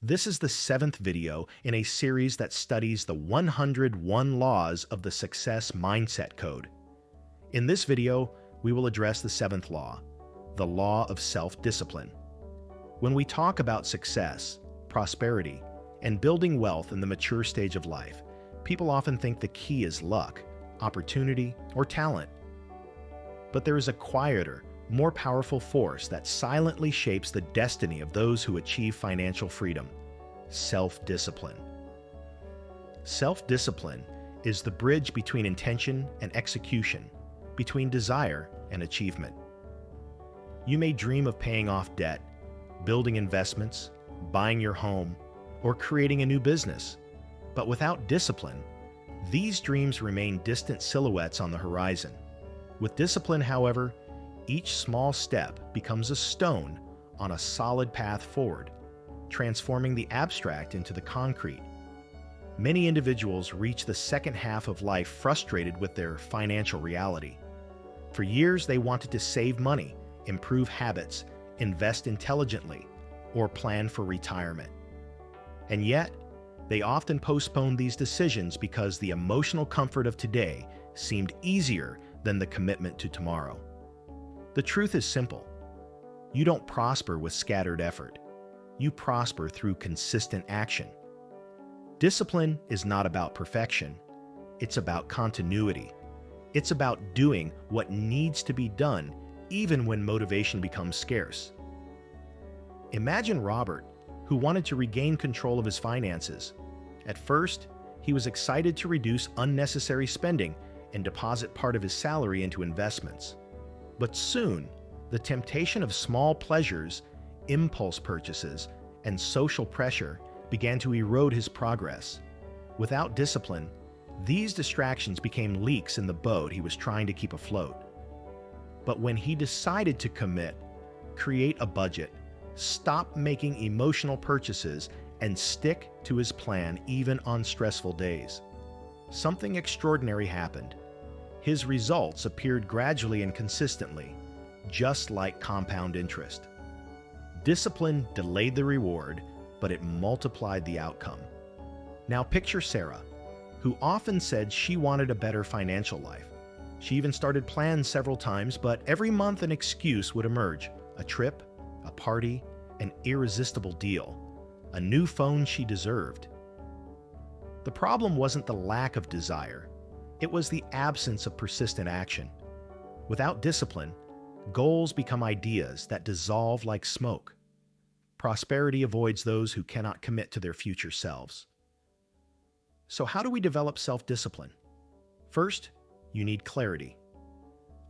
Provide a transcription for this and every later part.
This is the seventh video in a series that studies the 101 laws of the Success Mindset Code. In this video, we will address the seventh law, the law of self-discipline. When we talk about success, prosperity, and building wealth in the mature stage of life, people often think the key is luck, opportunity, or talent. But there is a quieter, more powerful force that silently shapes the destiny of those who achieve financial freedom: self-discipline. Self-discipline is the bridge between intention and execution, between desire and achievement. You may dream of paying off debt, building investments, buying your home, or creating a new business. But without discipline, these dreams remain distant silhouettes on the horizon. With discipline, however, each small step becomes a stone on a solid path forward, transforming the abstract into the concrete. Many individuals reach the second half of life frustrated with their financial reality. For years, they wanted to save money, improve habits, invest intelligently, or plan for retirement. And yet, they often postponed these decisions because the emotional comfort of today seemed easier than the commitment to tomorrow. The truth is simple. You don't prosper with scattered effort. You prosper through consistent action. Discipline is not about perfection. It's about continuity. It's about doing what needs to be done even when motivation becomes scarce. Imagine Robert, who wanted to regain control of his finances. At first, he was excited to reduce unnecessary spending and deposit part of his salary into investments. But soon, the temptation of small pleasures, impulse purchases, and social pressure began to erode his progress. Without discipline, these distractions became leaks in the boat he was trying to keep afloat. But when he decided to commit, create a budget, stop making emotional purchases, and stick to his plan even on stressful days, something extraordinary happened. His results appeared gradually and consistently, just like compound interest. Discipline delayed the reward, but it multiplied the outcome. Now picture Sarah, who often said she wanted a better financial life. She even started plans several times, but every month an excuse would emerge: a trip, a party, an irresistible deal, a new phone she deserved. The problem wasn't the lack of desire. It was the absence of persistent action. Without discipline, goals become ideas that dissolve like smoke. Prosperity avoids those who cannot commit to their future selves. So how do we develop self-discipline? First, you need clarity.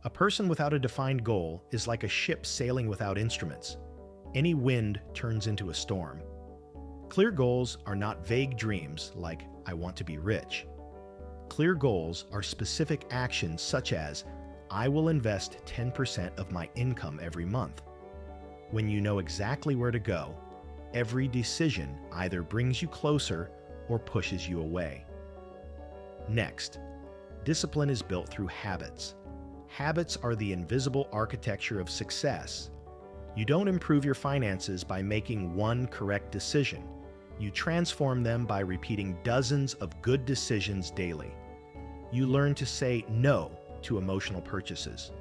A person without a defined goal is like a ship sailing without instruments. Any wind turns into a storm. Clear goals are not vague dreams like "I want to be rich." Clear goals are specific actions such as, "I will invest 10% of my income every month." When you know exactly where to go, every decision either brings you closer or pushes you away. Next, discipline is built through habits. Habits are the invisible architecture of success. You don't improve your finances by making one correct decision. You transform them by repeating dozens of good decisions daily. You learn to say no to emotional purchases.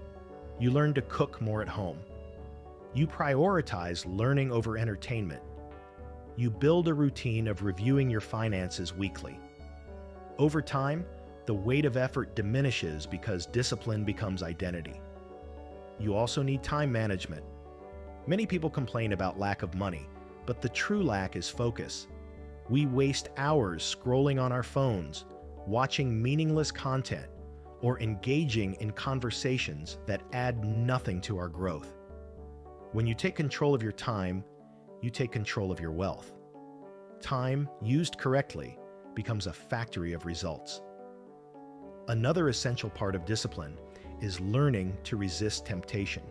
You learn to cook more at home. You prioritize learning over entertainment. You build a routine of reviewing your finances weekly. Over time, the weight of effort diminishes because discipline becomes identity. You also need time management. Many people complain about lack of money, but the true lack is focus. We waste hours scrolling on our phones, watching meaningless content, or engaging in conversations that add nothing to our growth. When you take control of your time, you take control of your wealth. Time, used correctly, becomes a factory of results. Another essential part of discipline is learning to resist temptation.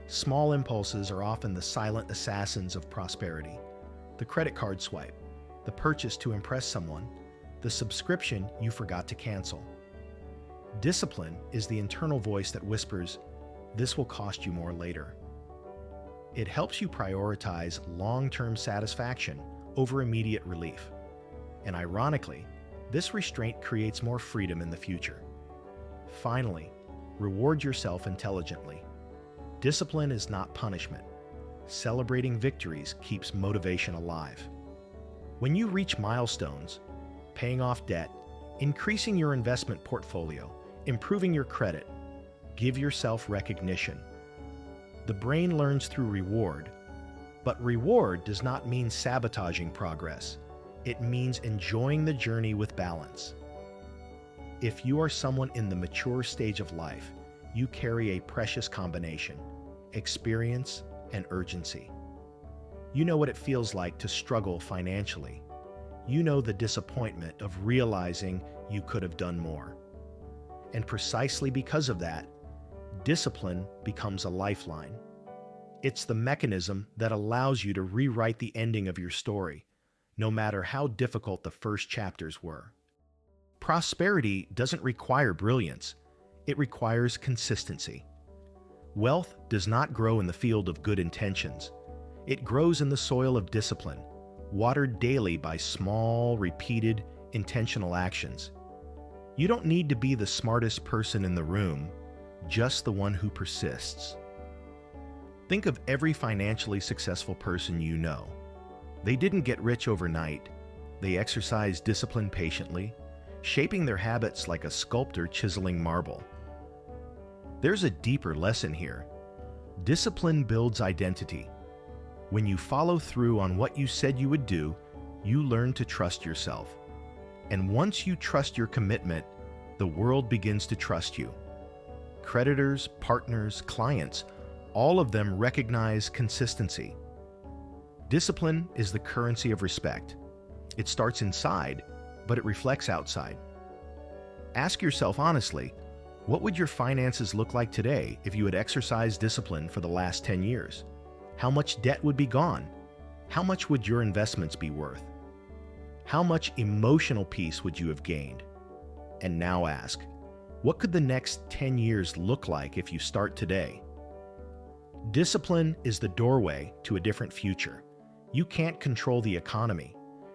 Small impulses are often the silent assassins of prosperity. The credit card swipe, the purchase to impress someone, the subscription you forgot to cancel. Discipline is the internal voice that whispers, "This will cost you more later." It helps you prioritize long-term satisfaction over immediate relief. And ironically, this restraint creates more freedom in the future. Finally, reward yourself intelligently. Discipline is not punishment. Celebrating victories keeps motivation alive. When you reach milestones, paying off debt, increasing your investment portfolio, improving your credit, give yourself recognition. The brain learns through reward, but reward does not mean sabotaging progress. It means enjoying the journey with balance. If you are someone in the mature stage of life, you carry a precious combination: experience and urgency. You know what it feels like to struggle financially. You know the disappointment of realizing you could have done more. And precisely because of that, discipline becomes a lifeline. It's the mechanism that allows you to rewrite the ending of your story, no matter how difficult the first chapters were. Prosperity doesn't require brilliance, it requires consistency. Wealth does not grow in the field of good intentions. It grows in the soil of discipline, watered daily by small, repeated, intentional actions. You don't need to be the smartest person in the room, just the one who persists. Think of every financially successful person you know. They didn't get rich overnight. They exercised discipline patiently, shaping their habits like a sculptor chiseling marble. There's a deeper lesson here. Discipline builds identity. When you follow through on what you said you would do, you learn to trust yourself. And once you trust your commitment, the world begins to trust you. Creditors, partners, clients, all of them recognize consistency. Discipline is the currency of respect. It starts inside, but it reflects outside. Ask yourself honestly, what would your finances look like today if you had exercised discipline for the last 10 years? How much debt would be gone? How much would your investments be worth? How much emotional peace would you have gained? And now ask, what could the next 10 years look like if you start today? Discipline is the doorway to a different future. You can't control the economy.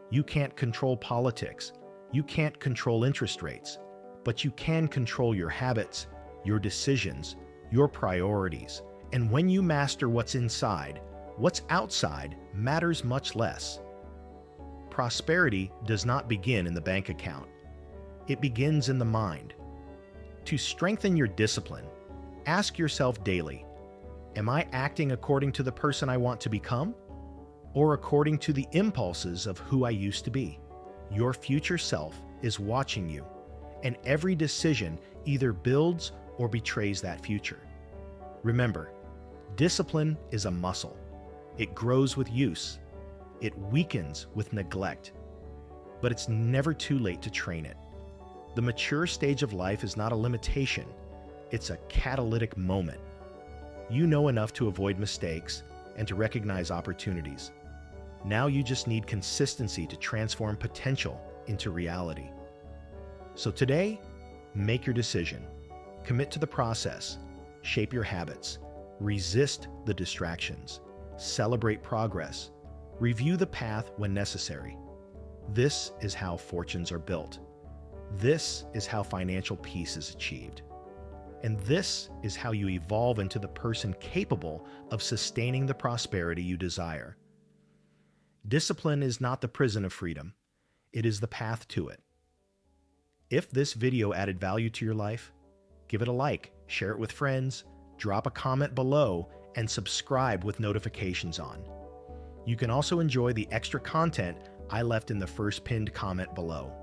You can't control politics. You can't control interest rates. But you can control your habits, your decisions, your priorities. And when you master what's inside, what's outside matters much less. Prosperity does not begin in the bank account. It begins in the mind. To strengthen your discipline, ask yourself daily, am I acting according to the person I want to become, or according to the impulses of who I used to be? Your future self is watching you, and every decision either builds or betrays that future. Remember, discipline is a muscle. It grows with use. It weakens with neglect. But it's never too late to train it. The mature stage of life is not a limitation. It's a catalytic moment. You know enough to avoid mistakes and to recognize opportunities. Now you just need consistency to transform potential into reality. So today, make your decision. Commit to the process. Shape your habits. Resist the distractions. Celebrate progress. Review the path when necessary. This is how fortunes are built. This is how financial peace is achieved. And this is how you evolve into the person capable of sustaining the prosperity you desire. Discipline is not the prison of freedom. It is the path to it. If this video added value to your life, give it a like, share it with friends, drop a comment below, and subscribe with notifications on. You can also enjoy the extra content I left in the first pinned comment below.